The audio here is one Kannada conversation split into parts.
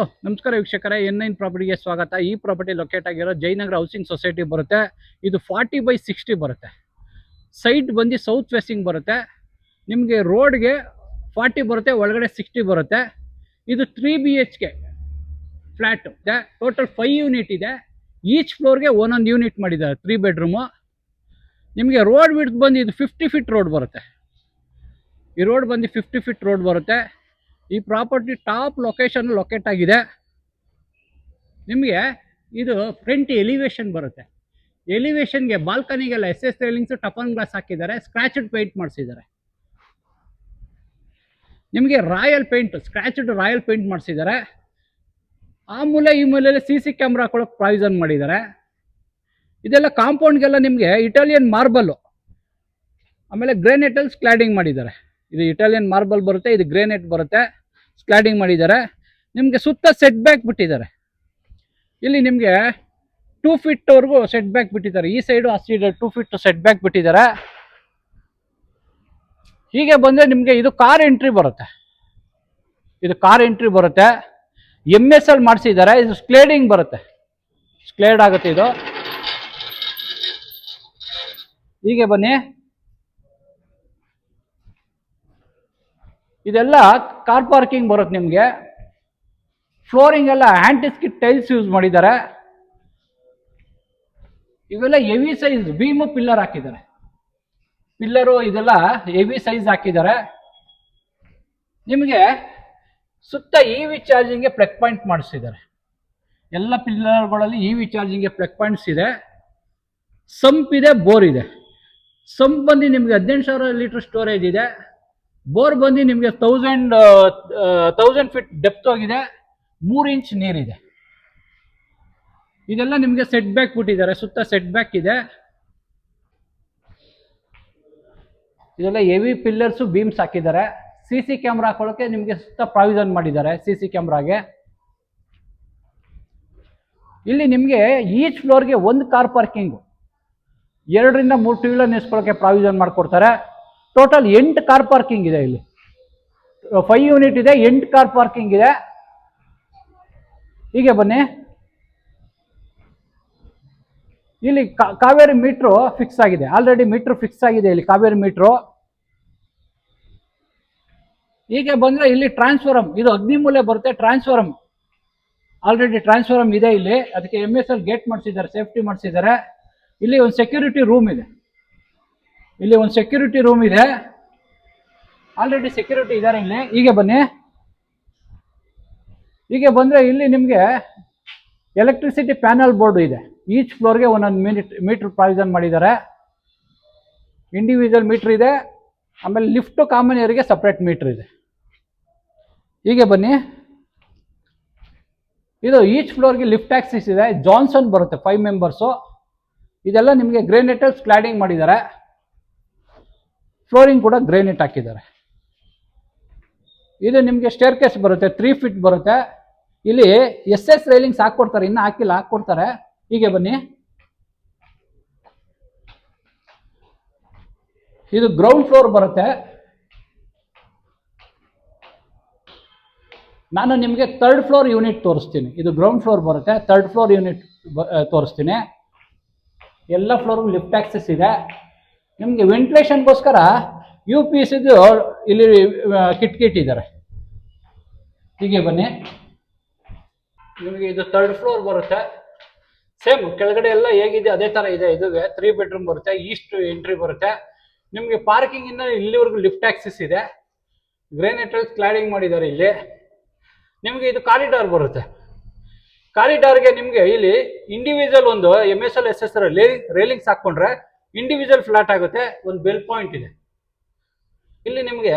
ಹಲೋ ನಮಸ್ಕಾರ ವೀಕ್ಷಕರೇ, N9 ಪ್ರಾಪರ್ಟಿಗೆ ಸ್ವಾಗತ. ಈ ಪ್ರಾಪರ್ಟಿ ಲೊಕೇಟ್ ಆಗಿರೋ ಜಯನಗರ ಹೌಸಿಂಗ್ ಸೊಸೈಟಿ ಬರುತ್ತೆ. ಇದು 40/60 ಬರುತ್ತೆ. ಸೈಟ್ ಬಂದು ಸೌತ್ ವೆಸ್ಟಿಂಗ್ ಬರುತ್ತೆ. ನಿಮಗೆ ರೋಡ್ಗೆ 40 ಬರುತ್ತೆ, ಒಳಗಡೆ 60 ಬರುತ್ತೆ. ಇದು 3 BHK ಫ್ಲ್ಯಾಟ್ ಇದೆ. ಟೋಟಲ್ 5 ಯೂನಿಟ್ ಇದೆ. ಈಚ್ ಫ್ಲೋರ್ಗೆ ಒಂದೊಂದು ಯೂನಿಟ್ ಮಾಡಿದ್ದಾರೆ. 3 ಬೆಡ್ರೂಮು. ನಿಮಗೆ ರೋಡ್ ವಿಡ್ತ್ ಬಂದು ಇದು 50 ಫೀಟ್ ರೋಡ್ ಬರುತ್ತೆ. ಈ ರೋಡ್ ಬಂದು 50 ಫೀಟ್ ರೋಡ್ ಬರುತ್ತೆ. ಈ ಪ್ರಾಪರ್ಟಿ ಟಾಪ್ ಲೊಕೇಶನ್ ಲೊಕೇಟ್ ಆಗಿದೆ. ನಿಮಗೆ ಇದು ಫ್ರಂಟ್ ಎಲಿವೇಶನ್ ಬರುತ್ತೆ. ಎಲಿವೇಶನ್ಗೆ ಬಾಲ್ಕನಿಗೆಲ್ಲ SS ರೈಲಿಂಗ್ಸು ಟಫನ್ ಗ್ಲಾಸ್ ಹಾಕಿದ್ದಾರೆ. ಸ್ಕ್ರಾಚ್ಡ್ ಪೇಂಟ್ ಮಾಡಿಸಿದ್ದಾರೆ. ನಿಮಗೆ ರಾಯಲ್ ಪೇಂಟ್, ಸ್ಕ್ರಾಚ್ಡ್ ರಾಯಲ್ ಪೇಂಟ್ ಮಾಡಿಸಿದ್ದಾರೆ. ಆ ಮೂಲೆ ಈ ಮೂಲೆಯಲ್ಲಿ CC ಕ್ಯಾಮ್ರಾ ಹಾಕೊಳ್ಳೋಕೆ ಪ್ರಾವಿಷನ್ ಮಾಡಿದ್ದಾರೆ. ಇದೆಲ್ಲ ಕಾಂಪೌಂಡ್ಗೆಲ್ಲ ನಿಮಗೆ ಇಟಾಲಿಯನ್ ಮಾರ್ಬಲ್ಲು, ಆಮೇಲೆ ಗ್ರೇನೈಟಲ್ಲಿ ಸ್ಕ್ಲಾಡಿಂಗ್ ಮಾಡಿದ್ದಾರೆ. ಇದು ಇಟಾಲಿಯನ್ ಮಾರ್ಬಲ್ ಬರುತ್ತೆ, ಇದು ಗ್ರೇನೈಟ್ ಬರುತ್ತೆ, ಸ್ಕ್ಲಾಡಿಂಗ್ ಮಾಡಿದ್ದಾರೆ. ನಿಮಗೆ ಸುತ್ತ ಸೆಟ್ ಬ್ಯಾಕ್ ಬಿಟ್ಟಿದ್ದಾರೆ. ಇಲ್ಲಿ ನಿಮಗೆ 2 ಫೀಟ್ವರೆಗೂ ಸೆಟ್ ಬ್ಯಾಕ್ ಬಿಟ್ಟಿದ್ದಾರೆ. ಈ ಸೈಡು ಆ ಸೈಡ್ 2 ಫೀಟ್ ಸೆಟ್ ಬ್ಯಾಕ್ ಬಿಟ್ಟಿದ್ದಾರೆ. ಹೀಗೆ ಬಂದರೆ ನಿಮಗೆ ಇದು ಕಾರ್ ಎಂಟ್ರಿ ಬರುತ್ತೆ. ಇದು ಕಾರ್ ಎಂಟ್ರಿ ಬರುತ್ತೆ. MS ಅಲ್ಲಿ ಮಾಡಿಸಿದ್ದಾರೆ. ಇದು ಸ್ಕ್ಲೇಡಿಂಗ್ ಬರುತ್ತೆ, ಸ್ಕ್ಲೇಡ್ ಆಗುತ್ತೆ. ಇದು ಹೀಗೆ ಬನ್ನಿ. ಇದೆಲ್ಲ ಕಾರ್ ಪಾರ್ಕಿಂಗ್ ಬರುತ್ತೆ. ನಿಮಗೆ ಫ್ಲೋರಿಂಗ್ ಎಲ್ಲ ಆಂಟಿಸ್ಕಿಟ್ ಟೈಲ್ಸ್ ಯೂಸ್ ಮಾಡಿದ್ದಾರೆ. ಇವೆಲ್ಲ ಹೆವಿ ಸೈಜ್ ಬೀಮು ಪಿಲ್ಲರ್ ಹಾಕಿದ್ದಾರೆ. ಪಿಲ್ಲರು ಇದೆಲ್ಲ ಹೆವಿ ಸೈಜ್ ಹಾಕಿದ್ದಾರೆ. ನಿಮಗೆ ಸುತ್ತ EV ಚಾರ್ಜಿಂಗ್ಗೆ ಪ್ಲಗ್ ಪಾಯಿಂಟ್ ಮಾಡಿಸಿದ್ದಾರೆ. ಎಲ್ಲ ಪಿಲ್ಲರ್ಗಳಲ್ಲಿ EV ಚಾರ್ಜಿಂಗ್ಗೆ ಪ್ಲಗ್ ಪಾಯಿಂಟ್ಸ್ ಇದೆ. ಸಂಪ್ ಇದೆ, ಬೋರ್ ಇದೆ. ಸಂಪ್ ಬಂದು ನಿಮಗೆ 18,000 ಲೀಟರ್ ಸ್ಟೋರೇಜ್ ಇದೆ. ಬೋರ್ ಬಂದು ನಿಮಗೆ 1000 ಫೀಟ್ ಡೆಪ್ತ್ ಹೋಗಿದೆ. 3 ಇಂಚ್ ನೀರಿದೆ. ಇದೆಲ್ಲ ನಿಮಗೆ ಸೆಟ್ ಬ್ಯಾಕ್ ಬಿಟ್ಟಿದ್ದಾರೆ. ಸುತ್ತ ಸೆಟ್ ಬ್ಯಾಕ್ ಇದೆ. ಇದೆಲ್ಲ ಹೆವಿ ಪಿಲ್ಲರ್ಸು ಬೀಮ್ಸ್ ಹಾಕಿದ್ದಾರೆ. CC ಕ್ಯಾಮ್ರಾ ಹಾಕೊಳ್ಳೋಕೆ ನಿಮಗೆ ಸುತ್ತ ಪ್ರಾವಿಷನ್ ಮಾಡಿದ್ದಾರೆ. CC ಕ್ಯಾಮ್ರಾಗೆ ಇಲ್ಲಿ ನಿಮಗೆ ಈಚ್ ಫ್ಲೋರ್ಗೆ 1 ಕಾರ್ ಪಾರ್ಕಿಂಗು, 2 ರಿಂದ 3 ಟೂ ವೀಲರ್ ನಿಲ್ಸ್ಕೊಳ್ಳೋಕೆ ಪ್ರಾವಿಷನ್ ಮಾಡಿಕೊಡ್ತಾರೆ. ಟೋಟಲ್ 8 ಕಾರ್ ಪಾರ್ಕಿಂಗ್ ಇದೆ. ಇಲ್ಲಿ 5 ಯೂನಿಟ್ ಇದೆ, 8 ಕಾರ್ ಪಾರ್ಕಿಂಗ್ ಇದೆ. ಹೀಗೆ ಬನ್ನಿ. ಇಲ್ಲಿ ಕಾವೇರಿ ಮೀಟ್ರು ಫಿಕ್ಸ್ ಆಗಿದೆ. ಆಲ್ರೆಡಿ ಮೀಟ್ರ್ ಫಿಕ್ಸ್ ಆಗಿದೆ ಇಲ್ಲಿ ಕಾವೇರಿ ಮೀಟ್ರು. ಹೀಗೆ ಬಂದರೆ ಇಲ್ಲಿ ಟ್ರಾನ್ಸ್ಫಾರಮ್, ಇದು ಅಗ್ನಿಮೂಲೆ ಬರುತ್ತೆ. ಟ್ರಾನ್ಸ್ಫಾರಮ್ ಆಲ್ರೆಡಿ ಟ್ರಾನ್ಸ್ಫಾರಮ್ ಇದೆ ಇಲ್ಲಿ. ಅದಕ್ಕೆ MS ಅಲ್ಲಿ ಗೇಟ್ ಮಾಡಿಸಿದ್ದಾರೆ, ಸೇಫ್ಟಿ ಮಾಡಿಸಿದ್ದಾರೆ. ಇಲ್ಲಿ ಒಂದು ಸೆಕ್ಯೂರಿಟಿ ರೂಮ್ ಇದೆ. ಇಲ್ಲಿ ಒಂದು ಸೆಕ್ಯೂರಿಟಿ ರೂಮ್ ಇದೆ. ಆಲ್ರೆಡಿ ಸೆಕ್ಯೂರಿಟಿ ಇದ್ದಾರೆ ಇಲ್ಲಿ. ಹೀಗೆ ಬನ್ನಿ. ಹೀಗೆ ಬಂದರೆ ಇಲ್ಲಿ ನಿಮಗೆ ಎಲೆಕ್ಟ್ರಿಸಿಟಿ ಪ್ಯಾನಲ್ ಬೋರ್ಡ್ ಇದೆ. ಈಚ್ ಫ್ಲೋರ್ಗೆ ಒಂದೊಂದು ಮೀಟ್ರ್ ಪ್ರಾವಿಷನ್ ಮಾಡಿದ್ದಾರೆ. ಇಂಡಿವಿಜುವಲ್ ಮೀಟ್ರ್ ಇದೆ. ಆಮೇಲೆ ಲಿಫ್ಟು ಕಾಮನ್ ಏರಿಗೆ ಸಪ್ರೇಟ್ ಮೀಟ್ರ್ ಇದೆ. ಹೀಗೆ ಬನ್ನಿ. ಇದು ಈಚ್ ಫ್ಲೋರ್ಗೆ ಲಿಫ್ಟ್ ಆಕ್ಸಿಸ್ ಇದೆ. ಜಾನ್ಸನ್ ಬರುತ್ತೆ, 5 ಮೆಂಬರ್ಸು. ಇದೆಲ್ಲ ನಿಮಗೆ ಗ್ರೇನೈಟಲ್ಲಿ ಸ್ಕ್ಲಾಡಿಂಗ್ ಮಾಡಿದ್ದಾರೆ. ಫ್ಲೋರಿಂಗ್ ಕೂಡ ಗ್ರೇನೈಟ್ ಹಾಕಿದ್ದಾರೆ. ಇದು ನಿಮಗೆ ಸ್ಟೇರ್ ಕೇಸ್ ಬರುತ್ತೆ, 3 ಫೀಟ್ ಬರುತ್ತೆ. ಇಲ್ಲಿ SS ರೈಲಿಂಗ್ಸ್ ಹಾಕ್ಕೊಡ್ತಾರೆ, ಇನ್ನೂ ಹಾಕಿಲ್ಲ, ಹಾಕ್ಕೊಡ್ತಾರೆ. ಹೀಗೆ ಬನ್ನಿ. ಇದು ಗ್ರೌಂಡ್ ಫ್ಲೋರ್ ಬರುತ್ತೆ. ನಾನು ನಿಮಗೆ 3rd ಫ್ಲೋರ್ ಯೂನಿಟ್ ತೋರಿಸ್ತೀನಿ. ಇದು ಗ್ರೌಂಡ್ ಫ್ಲೋರ್ ಬರುತ್ತೆ. 3rd ಫ್ಲೋರ್ ಯೂನಿಟ್ ತೋರಿಸ್ತೀನಿ. ಎಲ್ಲ ಫ್ಲೋರ್ಗೂ ಲಿಫ್ಟ್ ಆಕ್ಸೆಸ್ ಇದೆ. ನಿಮಗೆ ವೆಂಟಿಲೇಷನ್ಗೋಸ್ಕರ UPS ಇಲ್ಲಿ ಕಿಟ್ ಇದ್ದಾರೆ. ಹೀಗೆ ಬನ್ನಿ. ನಿಮಗೆ ಇದು 3rd ಫ್ಲೋರ್ ಬರುತ್ತೆ. ಸೇಮ್ ಕೆಳಗಡೆ ಎಲ್ಲ ಹೇಗಿದೆ ಅದೇ ಥರ ಇದೆ. ಇದುವೆ 3 ಬೆಡ್ರೂಮ್ ಬರುತ್ತೆ. ಈಸ್ಟ್ ಎಂಟ್ರಿ ಬರುತ್ತೆ. ನಿಮಗೆ ಪಾರ್ಕಿಂಗ್ ಇಂದ ಇಲ್ಲಿವರೆಗೂ ಲಿಫ್ಟ್ ಆಕ್ಸೆಸ್ ಇದೆ. ಗ್ರೇನೈಟಲ್ಲಿ ಸ್ಕ್ಲಾಡಿಂಗ್ ಮಾಡಿದ್ದಾರೆ ಇಲ್ಲಿ. ನಿಮಗೆ ಇದು ಕಾರಿಡಾರ್ ಬರುತ್ತೆ. ಕಾರಿಡಾರ್ಗೆ ನಿಮಗೆ ಇಲ್ಲಿ ಇಂಡಿವಿಜುವಲ್ ಒಂದು MSL SS ರೈಲಿಂಗ್ಸ್ ಹಾಕ್ಕೊಂಡ್ರೆ ಇಂಡಿವಿಜುವಲ್ ಫ್ಲಾಟ್ ಆಗುತ್ತೆ. ಒಂದು ಬೆಲ್ ಪಾಯಿಂಟ್ ಇದೆ. ಇಲ್ಲಿ ನಿಮಗೆ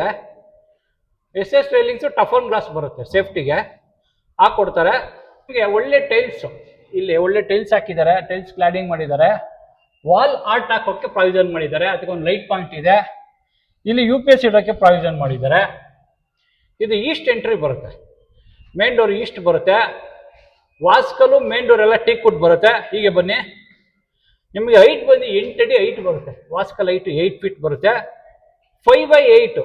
SS ರೈಲಿಂಗ್ಸು ಟಫನ್ ಗ್ಲಾಸ್ ಬರುತ್ತೆ, ಸೇಫ್ಟಿಗೆ ಹಾಕ್ಕೊಡ್ತಾರೆ. ನಿಮಗೆ ಒಳ್ಳೆ ಟೈಲ್ಸು, ಇಲ್ಲಿ ಒಳ್ಳೆ ಟೈಲ್ಸ್ ಹಾಕಿದ್ದಾರೆ. ಟೈಲ್ಸ್ ಕ್ಲಾಡಿಂಗ್ ಮಾಡಿದ್ದಾರೆ. ವಾಲ್ ಆರ್ಟ್ ಹಾಕೋಕ್ಕೆ ಪ್ರಾವಿಷನ್ ಮಾಡಿದ್ದಾರೆ. ಅದಕ್ಕೆ ಒಂದು ಲೈಟ್ ಪಾಯಿಂಟ್ ಇದೆ. ಇಲ್ಲಿ UPS ಇಡೋಕ್ಕೆ ಪ್ರಾವಿಷನ್ ಮಾಡಿದ್ದಾರೆ. ಇದು ಈಸ್ಟ್ ಎಂಟ್ರಿ ಬರುತ್ತೆ. ಮೇನ್ ಡೋರ್ ಈಸ್ಟ್ ಬರುತ್ತೆ. ವಾಸ್ಕಲ್ಲು ಮೇನ್ ಡೋರ್ ಎಲ್ಲ ಟೀಕ್ ವುಡ್ ಬರುತ್ತೆ. ಹೀಗೆ ಬನ್ನಿ. ನಿಮಗೆ ಹೈಟ್ ಬಂದು 8 ಅಡಿ ಹೈಟ್ ಬರುತ್ತೆ. ವಾಸ್ಕಲ್ ಹೈಟ್ 8 ಫೀಟ್ ಬರುತ್ತೆ. 5/8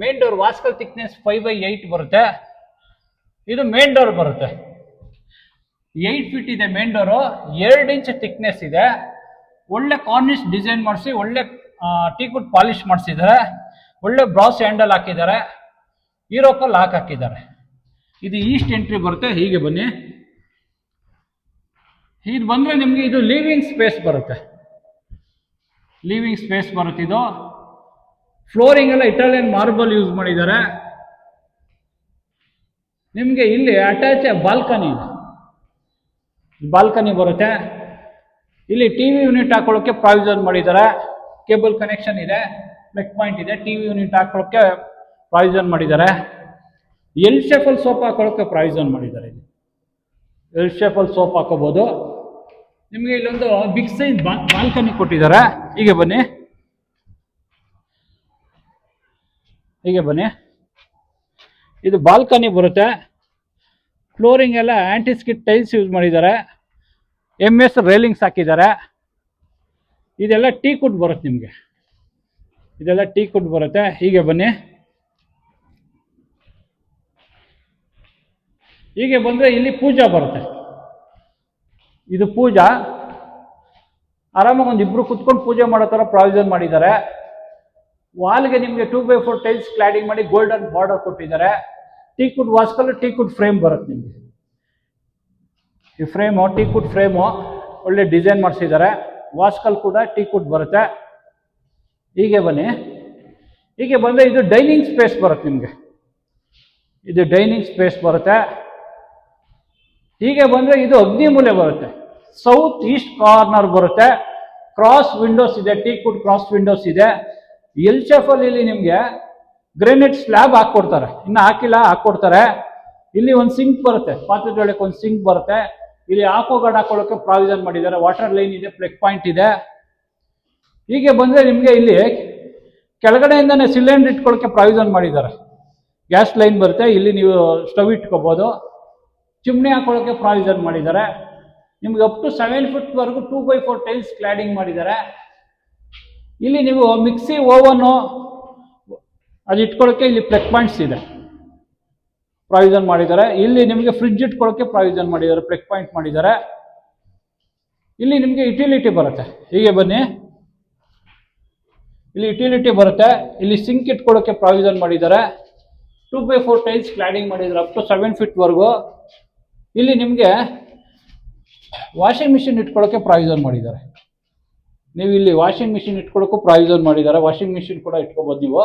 ಮೇನ್ ಡೋರ್ ವಾಸ್ಕಲ್ ಥಿಕ್ನೆಸ್ 5/8 ಬರುತ್ತೆ. ಇದು ಮೇನ್ ಡೋರ್ ಬರುತ್ತೆ. 8 ಫೀಟ್ ಇದೆ ಮೇನ್ ಡೋರು, 2 ಇಂಚ್ ಥಿಕ್ನೆಸ್ ಇದೆ. ಒಳ್ಳೆ ಕಾರ್ನಿಶ್ ಡಿಸೈನ್ ಮಾಡಿಸಿ ಒಳ್ಳೆ ಟೀಕುಡ್ ಪಾಲಿಶ್ ಮಾಡಿಸಿದ್ದಾರೆ. ಒಳ್ಳೆ ಬ್ರಾಸ್ ಹ್ಯಾಂಡಲ್ ಹಾಕಿದ್ದಾರೆ, ಯೂರೋಪಲ್ಲಿ ಲಾಕ್ ಹಾಕಿದ್ದಾರೆ. ಇದು ಈಸ್ಟ್ ಎಂಟ್ರಿ ಬರುತ್ತೆ. ಹೀಗೆ ಬನ್ನಿ, ಇದು ಬಂದರೆ ನಿಮಗೆ ಇದು ಲಿವಿಂಗ್ ಸ್ಪೇಸ್ ಬರುತ್ತೆ. ಲಿವಿಂಗ್ ಸ್ಪೇಸ್ ಬರುತ್ತೆ. ಇದು ಫ್ಲೋರಿಂಗ್ ಎಲ್ಲ ಇಟಾಲಿಯನ್ ಮಾರ್ಬಲ್ ಯೂಸ್ ಮಾಡಿದ್ದಾರೆ. ನಿಮಗೆ ಇಲ್ಲಿ ಅಟ್ಯಾಚ್ ಬಾಲ್ಕನಿ ಇದೆ, ಬಾಲ್ಕನಿ ಬರುತ್ತೆ. ಇಲ್ಲಿ ಟಿವಿ ಯೂನಿಟ್ ಹಾಕೊಳ್ಳೋಕ್ಕೆ ಪ್ರಾವಿಷನ್ ಮಾಡಿದ್ದಾರೆ. ಕೇಬಲ್ ಕನೆಕ್ಷನ್ ಇದೆ, ಪ್ಲಗ್ ಪಾಯಿಂಟ್ ಇದೆ. ಟಿವಿ ಯೂನಿಟ್ ಹಾಕೊಳ್ಳೋಕ್ಕೆ ಪ್ರಾವಿಷನ್ ಮಾಡಿದ್ದಾರೆ. ಎಲ್ ಶೇಪಲ್ಲಿ ಸೋಫಾ ಹಾಕೊಳ್ಳೋಕ್ಕೆ ಪ್ರಾವಿಷನ್ ಮಾಡಿದ್ದಾರೆ. ಇಲ್ಲಿ ಎಲ್ ಶೇಪಲ್ಲಿ ಸೋಫಾ ಹಾಕೋಬಹುದು. ನಿಮಗೆ ಇಲ್ಲೊಂದು ಬಿಗ್ ಸೈಜ್ ಬಾಲ್ಕನಿ ಕೊಟ್ಟಿದ್ದಾರೆ. ಹೀಗೆ ಬನ್ನಿ, ಹೀಗೆ ಬನ್ನಿ. ಇದು ಬಾಲ್ಕನಿ ಬರುತ್ತೆ. ಫ್ಲೋರಿಂಗ್ ಎಲ್ಲ ಆಂಟಿಸ್ಕಿಟ್ ಟೈಲ್ಸ್ ಯೂಸ್ ಮಾಡಿದ್ದಾರೆ. MS ರೈಲಿಂಗ್ಸ್ ಹಾಕಿದ್ದಾರೆ. ಇದೆಲ್ಲ ಟೀಕುಡ್ ಬರುತ್ತೆ ನಿಮಗೆ, ಇದೆಲ್ಲ ಟೀಕುಡ್ ಬರುತ್ತೆ. ಹೀಗೆ ಬನ್ನಿ, ಹೀಗೆ ಬಂದರೆ ಇಲ್ಲಿ ಪೂಜಾ ಬರುತ್ತೆ. ಇದು ಪೂಜಾ, ಆರಾಮಾಗಿ ಒಂದು ಇಬ್ಬರು ಕುತ್ಕೊಂಡು ಪೂಜೆ ಮಾಡೋ ಥರ ಪ್ರಾವಿಷನ್ ಮಾಡಿದ್ದಾರೆ. ವಾಲ್ಗೆ ನಿಮಗೆ 2x4 ಟೈಲ್ಸ್ ಕ್ಲಾಡಿಂಗ್ ಮಾಡಿ ಗೋಲ್ಡನ್ ಬಾರ್ಡರ್ ಕೊಟ್ಟಿದ್ದಾರೆ. ಟೀಕುಡ್ ವಾಸ್ಕಲ್, ಟೀಕುಡ್ ಫ್ರೇಮ್ ಬರುತ್ತೆ ನಿಮಗೆ. ಈ ಫ್ರೇಮು ಟೀಕುಡ್ ಫ್ರೇಮು ಒಳ್ಳೆ ಡಿಸೈನ್ ಮಾಡಿಸಿದ್ದಾರೆ. ವಾಸ್ಕಲ್ ಕೂಡ ಟೀಕುಡ್ ಬರುತ್ತೆ. ಹೀಗೆ ಬನ್ನಿ, ಹೀಗೆ ಬಂದರೆ ಇದು ಡೈನಿಂಗ್ ಸ್ಪೇಸ್ ಬರುತ್ತೆ ನಿಮಗೆ. ಇದು ಡೈನಿಂಗ್ ಸ್ಪೇಸ್ ಬರುತ್ತೆ. ಹೀಗೆ ಬಂದರೆ ಇದು ಅಗ್ನಿಮೂಲೆ ಬರುತ್ತೆ. ಸೌತ್ ಈಸ್ಟ್ ಕಾರ್ನರ್ ಬರುತ್ತೆ. ಕ್ರಾಸ್ ವಿಂಡೋಸ್ ಇದೆ, ಟೀಕುಡ್ ಕ್ರಾಸ್ ವಿಂಡೋಸ್ ಇದೆ. ಎಲ್ ಶೇಪಲ್ಲಿ ಇಲ್ಲಿ ನಿಮಗೆ ಗ್ರೆನೇಟ್ ಸ್ಲ್ಯಾಬ್ ಹಾಕ್ಕೊಡ್ತಾರೆ, ಇನ್ನು ಹಾಕಿಲ್ಲ, ಹಾಕ್ಕೊಡ್ತಾರೆ. ಇಲ್ಲಿ ಒಂದು ಸಿಂಕ್ ಬರುತ್ತೆ, ಪಾತ್ರೆ ತೊಳೆಯೋಕೆ ಒಂದು ಸಿಂಕ್ ಬರುತ್ತೆ. ಇಲ್ಲಿ ಆಕ್ವಾಗಾರ್ಡ್ ಹಾಕೊಳ್ಳೋಕೆ ಪ್ರಾವಿಷನ್ ಮಾಡಿದ್ದಾರೆ. ವಾಟರ್ ಲೈನ್ ಇದೆ, ಪ್ಲಗ್ ಪಾಯಿಂಟ್ ಇದೆ. ಹೀಗೆ ಬಂದರೆ ನಿಮಗೆ ಇಲ್ಲಿ ಕೆಳಗಡೆಯಿಂದನೇ ಸಿಲಿಂಡರ್ ಇಟ್ಕೊಳ್ಳೋಕೆ ಪ್ರಾವಿಷನ್ ಮಾಡಿದ್ದಾರೆ. ಗ್ಯಾಸ್ ಲೈನ್ ಬರುತ್ತೆ, ಇಲ್ಲಿ ನೀವು ಸ್ಟವ್ ಇಟ್ಕೋಬೋದು. ಚಿಮ್ನಿ ಹಾಕೊಳ್ಳೋಕೆ ಪ್ರಾವಿಷನ್ ಮಾಡಿದ್ದಾರೆ. ನಿಮ್ಗೆ ಅಪ್ ಟು 7 ಫೀಟ್ವರೆಗೂ 2x4 ಟೈಲ್ಸ್ ಕ್ಲಾಡಿಂಗ್ ಮಾಡಿದ್ದಾರೆ. ಇಲ್ಲಿ ನೀವು ಮಿಕ್ಸಿ, ಓವನ್ನು ಅದು ಇಟ್ಕೊಳ್ಳೋಕ್ಕೆ ಇಲ್ಲಿ ಪ್ಲಗ್ ಪಾಯಿಂಟ್ಸ್ ಇದೆ, ಪ್ರಾವಿಷನ್ ಮಾಡಿದ್ದಾರೆ. ಇಲ್ಲಿ ನಿಮಗೆ ಫ್ರಿಡ್ಜ್ ಇಟ್ಕೊಳ್ಳೋಕ್ಕೆ ಪ್ರಾವಿಷನ್ ಮಾಡಿದ್ದಾರೆ, ಪ್ಲಗ್ ಪಾಯಿಂಟ್ ಮಾಡಿದ್ದಾರೆ. ಇಲ್ಲಿ ನಿಮಗೆ ಯುಟಿಲಿಟಿ ಬರುತ್ತೆ. ಹೀಗೆ ಬನ್ನಿ, ಇಲ್ಲಿ ಯುಟಿಲಿಟಿ ಬರುತ್ತೆ. ಇಲ್ಲಿ ಸಿಂಕ್ ಇಟ್ಕೊಳ್ಳೋಕ್ಕೆ ಪ್ರಾವಿಷನ್ ಮಾಡಿದ್ದಾರೆ. 2x4 ಟೈಲ್ಸ್ ಕ್ಲಾಡಿಂಗ್ ಮಾಡಿದ್ದಾರೆ ಅಪ್ ಟು 7 ಫೀಟ್ವರೆಗೂ. ಇಲ್ಲಿ ನಿಮಗೆ ವಾಷಿಂಗ್ ಮಿಷಿನ್ ಇಟ್ಕೊಳ್ಳೋಕ್ಕೆ ಪ್ರಾವಿಷನ್ ಮಾಡಿದ್ದಾರೆ. ನೀವು ಇಲ್ಲಿ ವಾಷಿಂಗ್ ಮಿಷಿನ್ ಇಟ್ಕೊಳ್ಳೋಕ್ಕೂ ಪ್ರಾವಿಷನ್ ಮಾಡಿದ್ದಾರೆ. ವಾಷಿಂಗ್ ಮಿಷಿನ್ ಕೂಡ ಇಟ್ಕೋಬೋದು ನೀವು.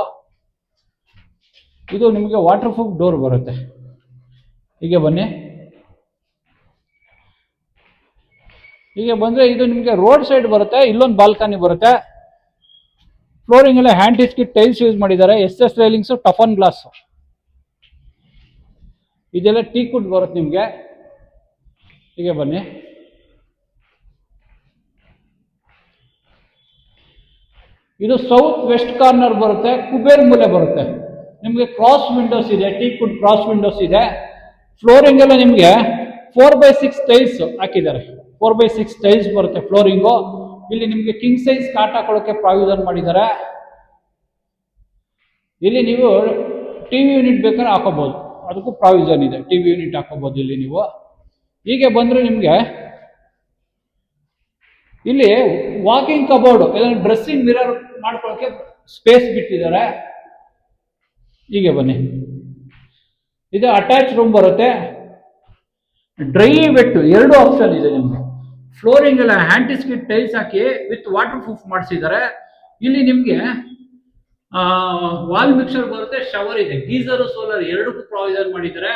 ಇದು ನಿಮಗೆ ವಾಟರ್ ಪ್ರೂಫ್ ಡೋರ್ ಬರುತ್ತೆ. ಹೀಗೆ ಬನ್ನಿ, ಹೀಗೆ ಬಂದರೆ ಇದು ನಿಮಗೆ ರೋಡ್ ಸೈಡ್ ಬರುತ್ತೆ. ಇಲ್ಲೊಂದು ಬಾಲ್ಕನಿ ಬರುತ್ತೆ. ಫ್ಲೋರಿಂಗ್ ಎಲ್ಲ ಹ್ಯಾಂಟಿಸ್ಕಿಟ್ ಟೈಲ್ಸ್ ಯೂಸ್ ಮಾಡಿದ್ದಾರೆ. SS railings, toughen glass. ಇದೆಲ್ಲ ಟೀಕುಡ್ ಬರುತ್ತೆ ನಿಮಗೆ. ಹೀಗೆ ಬನ್ನಿ, ಇದು ಸೌತ್ ವೆಸ್ಟ್ ಕಾರ್ನರ್ ಬರುತ್ತೆ. ಕುಬೇರ್ ಮೂಲೆ ಬರುತ್ತೆ. ನಿಮಗೆ ಕ್ರಾಸ್ ವಿಂಡೋಸ್ ಇದೆ, ಟೀಕುಡ್ ಕ್ರಾಸ್ ವಿಂಡೋಸ್ ಇದೆ. ಫ್ಲೋರಿಂಗ್ ಎಲ್ಲ ನಿಮಗೆ 4x6 ಟೈಲ್ಸ್ ಹಾಕಿದ್ದಾರೆ. 4x6 ಟೈಲ್ಸ್ ಬರುತ್ತೆ ಫ್ಲೋರಿಂಗು. ಇಲ್ಲಿ ನಿಮಗೆ ಕಿಂಗ್ ಸೈಜ್ ಕಾಟ್ ಹಾಕೊಳ್ಳೋಕೆ ಪ್ರಾವಿಷನ್ ಮಾಡಿದ್ದಾರೆ. ಇಲ್ಲಿ ನೀವು ಟಿವಿ ಯೂನಿಟ್ ಬೇಕಾದ್ರೆ ಹಾಕೋಬಹುದು, ಅದಕ್ಕೂ ಪ್ರಾವಿಷನ್ ಇದೆ. ಟಿವಿ ಯೂನಿಟ್ ಹಾಕೋಬಹುದು ಇಲ್ಲಿ ನೀವು. ಹೀಗೆ ಬಂದರೆ ನಿಮಗೆ ಇಲ್ಲಿ ವಾಕಿಂಗ್ ಕಬೋರ್ಡ್, ಇದನ್ನು ಡ್ರೆಸ್ಸಿಂಗ್ ಮಿರರ್ ಮಾಡ್ಕೊಳ್ಳೋಕೆ ಸ್ಪೇಸ್ ಬಿಟ್ಟಿದ್ದಾರೆ. ಹೀಗೆ ಬನ್ನಿ, ಇದು ಅಟ್ಯಾಚ್ ರೂಮ್ ಬರುತ್ತೆ. ಡ್ರೈ ವೆಟ್ ಎರಡು ಆಪ್ಷನ್ ಇದೆ ನಿಮಗೆ. ಫ್ಲೋರಿಂಗ್ ಎಲ್ಲ ಹ್ಯಾಂಟಿಸ್ಕಿಟ್ ಟೈಲ್ಸ್ ಹಾಕಿ ವಿತ್ ವಾಟರ್ ಪ್ರೂಫ್ ಮಾಡಿಸಿದ್ದಾರೆ. ಇಲ್ಲಿ ನಿಮಗೆ ವಾಲ್ ಮಿಕ್ಸರ್ ಬರುತ್ತೆ, ಶವರ್ ಇದೆ, ಗೀಸರ್, ಸೋಲಾರ್ ಎರಡಕ್ಕೂ ಪ್ರಾವಿಷನ್ ಮಾಡಿದ್ದಾರೆ.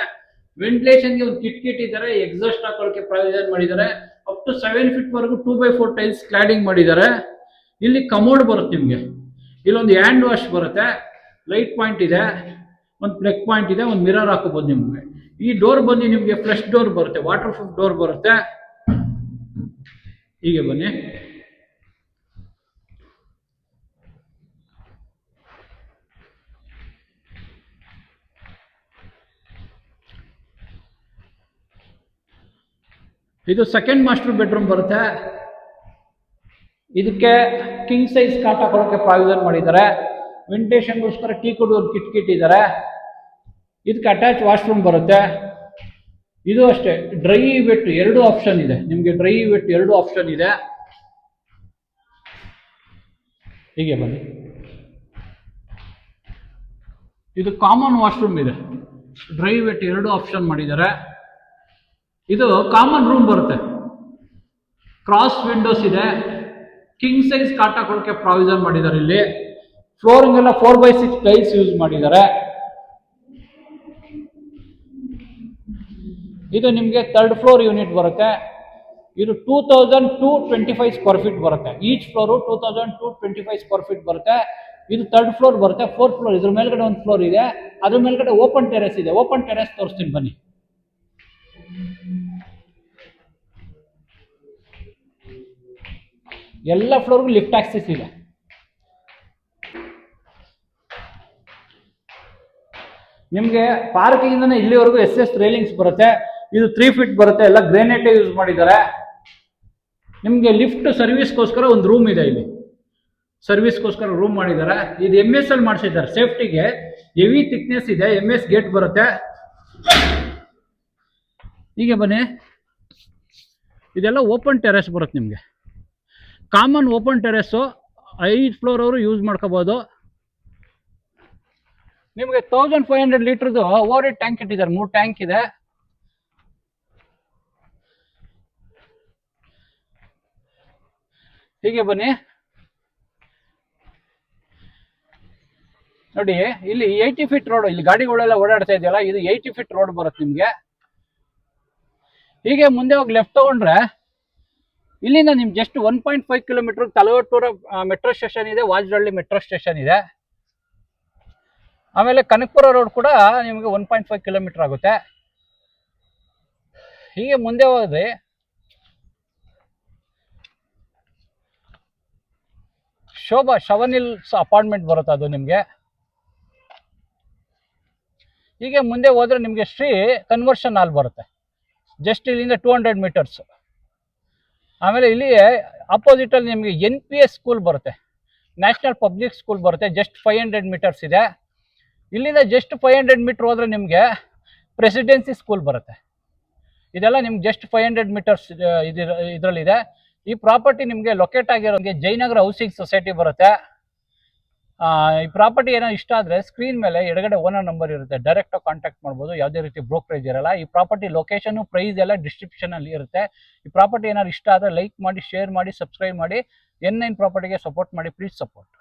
ವೆಂಟಿಲೇಷನ್ಗೆ ಒಂದು ಕಿಟ್ ಇದ್ದಾರೆ, ಎಕ್ಸಾಸ್ಟ್ ಹಾಕೊಳ್ಳೋಕೆ ಪ್ರಾವಿಷನ್ ಮಾಡಿದ್ದಾರೆ. ಅಪ್ ಟು 7 ಫೀಟ್ವರೆಗೂ 2x4 ಟೈಲ್ಸ್ ಕ್ಲಾಡಿಂಗ್ ಮಾಡಿದ್ದಾರೆ. ಇಲ್ಲಿ ಕಮೋಡ್ ಬರುತ್ತೆ ನಿಮಗೆ. ಇಲ್ಲೊಂದು ಹ್ಯಾಂಡ್ ವಾಶ್ ಬರುತ್ತೆ, ಲೈಟ್ ಪಾಯಿಂಟ್ ಇದೆ, ಒಂದು ಪ್ಲಗ್ ಪಾಯಿಂಟ್ ಇದೆ, ಒಂದು ಮಿರರ್ ಹಾಕೋಬಹುದು ನಿಮಗೆ. ಈ ಡೋರ್ ಬಂದು ನಿಮಗೆ ಫ್ಲಶ್ ಡೋರ್ ಬರುತ್ತೆ, ವಾಟರ್ ಪ್ರೂಫ್ ಡೋರ್ ಬರುತ್ತೆ. ಹೀಗೆ ಬನ್ನಿ, ಇದು ಸೆಕೆಂಡ್ ಮಾಸ್ಟರ್ ಬೆಡ್ರೂಮ್ ಬರುತ್ತೆ. ಇದಕ್ಕೆ ಕಿಂಗ್ ಸೈಜ್ ಕಾಟ್ ಹಾಕೊಳ್ಳೋಕೆ ಪ್ರಾವಿಷನ್ ಮಾಡಿದ್ದಾರೆ. ವೆಂಟಿಲೇಷನ್ಗೋಸ್ಕರ ಟೀಕುಡ್ ಒಂದು ಕಿಟ್ ಇದ್ದಾರೆ. ಇದಕ್ಕೆ ಅಟ್ಯಾಚ್ ವಾಶ್ರೂಮ್ ಬರುತ್ತೆ. ಇದು ಅಷ್ಟೇ ಡ್ರೈ ವೆಟ್ ಎರಡು ಆಪ್ಷನ್ ಇದೆ ನಿಮಗೆ, ಡ್ರೈ ವೆಟ್ ಎರಡು ಆಪ್ಷನ್ ಇದೆ. ಹೀಗೆ ಬನ್ನಿ, ಇದು ಕಾಮನ್ ವಾಶ್ರೂಮ್ ಇದೆ, ಡ್ರೈ ವೆಟ್ ಎರಡು ಆಪ್ಷನ್ ಮಾಡಿದ್ದಾರೆ. ಇದು ಕಾಮನ್ ರೂಮ್ ಬರುತ್ತೆ, ಕ್ರಾಸ್ ವಿಂಡೋಸ್ ಇದೆ, ಕಿಂಗ್ ಸೈಜ್ ಕಾಟ್ ಹಾಕೊಳ್ಳೋಕೆ ಪ್ರಾವಿಷನ್ ಮಾಡಿದ್ದಾರೆ. ಇಲ್ಲಿ ಫ್ಲೋರಿಂಗ್ ಎಲ್ಲ 4x6 ಟೈಲ್ಸ್ ಯೂಸ್ ಮಾಡಿದ್ದಾರೆ. ಇದು ನಿಮಗೆ ಥರ್ಡ್ ಫ್ಲೋರ್ ಯೂನಿಟ್ ಬರುತ್ತೆ. ಇದು 2225 ಸ್ಕ್ವೇರ್ ಫೀಟ್ ಬರುತ್ತೆ. ಈಚ್ ಫ್ಲೋರು 2225 ಸ್ಕ್ವೇರ್ ಫೀಟ್ ಬರುತ್ತೆ. ಇದು ಥರ್ಡ್ ಫ್ಲೋರ್ ಬರುತ್ತೆ. ಫೋರ್ತ್ ಫ್ಲೋರ್ ಇದ್ರ ಮೇಲ್ಗಡೆ ಒಂದು ಫ್ಲೋರ್ ಇದೆ, ಅದ್ರ ಮೇಲ್ಗಡೆ ಓಪನ್ ಟೆರೆಸ್ ಇದೆ. ಓಪನ್ ಟೆರೆಸ್ ತೋರಿಸ್ತೀನಿ ಬನ್ನಿ. ಎಲ್ಲ ಫ್ಲೋರ್ಗೂ ಲಿಫ್ಟ್ ಆಕ್ಸೆಸ್ ಇದೆ. ನಿಮಗೆ ಪಾರ್ಕಿಂಗ್ ಇಂದನೇ ಇಲ್ಲಿವರೆಗೂ SS ರೈಲಿಂಗ್ಸ್ ಬರುತ್ತೆ. ಇದು 3 ಫೀಟ್ ಬರುತ್ತೆ, ಎಲ್ಲ ಗ್ರೇನೈಟ್ ಯೂಸ್ ಮಾಡಿದ್ದಾರೆ. ನಿಮಗೆ ಲಿಫ್ಟ್ ಸರ್ವಿಸ್ಗೋಸ್ಕರ ಒಂದು ರೂಮ್ ಇದೆ, ಇಲ್ಲಿ ಸರ್ವಿಸ್ಗೋಸ್ಕರ ರೂಮ್ ಮಾಡಿದ್ದಾರೆ. ಇದು MS ಅಲ್ಲಿ ಮಾಡಿಸಿದ್ದಾರೆ. ಸೇಫ್ಟಿಗೆ ಹೆವಿ ಥಿಕ್ನೆಸ್ ಇದೆ, MS ಗೇಟ್ ಬರುತ್ತೆ. ಹೀಗೆ ಬನ್ನಿ, ಇದೆಲ್ಲ ಓಪನ್ ಟೆರೆಸ್ ಬರುತ್ತೆ. ನಿಮಗೆ ಕಾಮನ್ ಓಪನ್ ಟೆರೆಸ್ಸು 5 ಫ್ಲೋರ್ ಅವರು ಯೂಸ್ ಮಾಡ್ಕೋಬಹುದು. ನಿಮಗೆ 1500 ಲೀಟರ್ದು ಓವರ್ ಹೆಡ್ ಟ್ಯಾಂಕ್ ಇಟ್ಟಿದ್ದಾರೆ, 3 ಟ್ಯಾಂಕ್ ಇದೆ. ಹೀಗೆ ಬನ್ನಿ, ನೋಡಿ ಇಲ್ಲಿ 80 ಫೀಟ್ ರೋಡ್, ಇಲ್ಲಿ ಗಾಡಿಗಳೆಲ್ಲ ಓಡಾಡ್ತಾ ಇದೆಯಲ್ಲ, ಇದು 80 ಫೀಟ್ ರೋಡ್ ಬರುತ್ತೆ ನಿಮಗೆ. ಹೀಗೆ ಮುಂದೆ ಹೋಗಿ ಲೆಫ್ಟ್ ತಗೊಂಡ್ರೆ ಇಲ್ಲಿಂದ ನಿಮ್ಗೆ ಜಸ್ಟ್ 1.5 ಕಿಲೋಮೀಟರ್ ತಲವಟ್ಟೂರ ಮೆಟ್ರೋ ಸ್ಟೇಷನ್ ಇದೆ, ವಾಜರಳ್ಳಿ ಮೆಟ್ರೋ ಸ್ಟೇಷನ್ ಇದೆ. ಆಮೇಲೆ ಕನಕಪುರ ರೋಡ್ ಕೂಡ ನಿಮಗೆ 1.5 ಕಿಲೋಮೀಟರ್ ಆಗುತ್ತೆ. ಹೀಗೆ ಮುಂದೆ ಹೋದ್ರೆ ಶೋಭಾ ಶವನಿಲ್ಸ್ ಅಪಾರ್ಟ್ಮೆಂಟ್ ಬರುತ್ತೆ, ಅದು ನಿಮಗೆ. ಹೀಗೆ ಮುಂದೆ ಹೋದ್ರೆ ನಿಮಗೆ ಶ್ರೀ ಕನ್ವರ್ಷನ್ ಹಾಲ್ ಬರುತ್ತೆ, ಜಸ್ಟ್ ಇಲ್ಲಿಂದ 200 ಮೀಟರ್ಸ್. ಆಮೇಲೆ ಇಲ್ಲಿ ಅಪೋಸಿಟ್ ಅಲ್ಲಿ ನಿಮಗೆ NPS ಸ್ಕೂಲ್ ಬರುತ್ತೆ, ನ್ಯಾಷನಲ್ ಪಬ್ಲಿಕ್ ಸ್ಕೂಲ್ ಬರುತ್ತೆ, ಜಸ್ಟ್ 500 ಮೀಟರ್ಸ್ ಇದೆ. ಇಲ್ಲಿಂದ ಜಸ್ಟ್ 500 ಮೀಟರ್ ಹೋದ್ರೆ ನಿಮಗೆ ಪ್ರೆಸಿಡೆನ್ಸಿ ಸ್ಕೂಲ್ ಬರುತ್ತೆ. ಇದೆಲ್ಲ ನಿಮ್ಗೆ ಜಸ್ಟ್ 500 ಮೀಟರ್ಸ್ ಇದರಲ್ಲಿದೆ. ಈ ಪ್ರಾಪರ್ಟಿ ನಿಮಗೆ ಲೊಕೇಟ್ ಆಗಿರೋಂಗೆ ಜಯನಗರ ಹೌಸಿಂಗ್ ಸೊಸೈಟಿ ಬರುತ್ತೆ. ಈ ಪ್ರಾಪರ್ಟಿ ಏನೋ ಇಷ್ಟ ಆದರೆ ಸ್ಕ್ರೀನ್ ಮೇಲೆ ಎಡಗಡೆ ಓನರ್ ನಂಬರ್ ಇರುತ್ತೆ, ಡೈರೆಕ್ಟ್ ಕಾಂಟ್ಯಾಕ್ಟ್ ಮಾಡ್ಬೋದು, ಯಾವುದೇ ರೀತಿ ಬ್ರೋಕರೇಜ್ ಇರಲ್ಲ. ಈ ಪ್ರಾಪರ್ಟಿ ಲೊಕೇಶನ್ ಪ್ರೈಸ್ ಎಲ್ಲ ಡಿಸ್ಕ್ರಿಪ್ಷನ್ ಅಲ್ಲಿ ಇರುತ್ತೆ. ಈ ಪ್ರಾಪರ್ಟಿ ಏನಾದ್ರು ಇಷ್ಟ ಆದರೆ ಲೈಕ್ ಮಾಡಿ, ಶೇರ್ ಮಾಡಿ, ಸಬ್ಸ್ಕ್ರೈಬ್ ಮಾಡಿ. N9 ಪ್ರಾಪರ್ಟಿಗೆ ಸಪೋರ್ಟ್ ಮಾಡಿ, ಪ್ಲೀಸ್ ಸಪೋರ್ಟ್.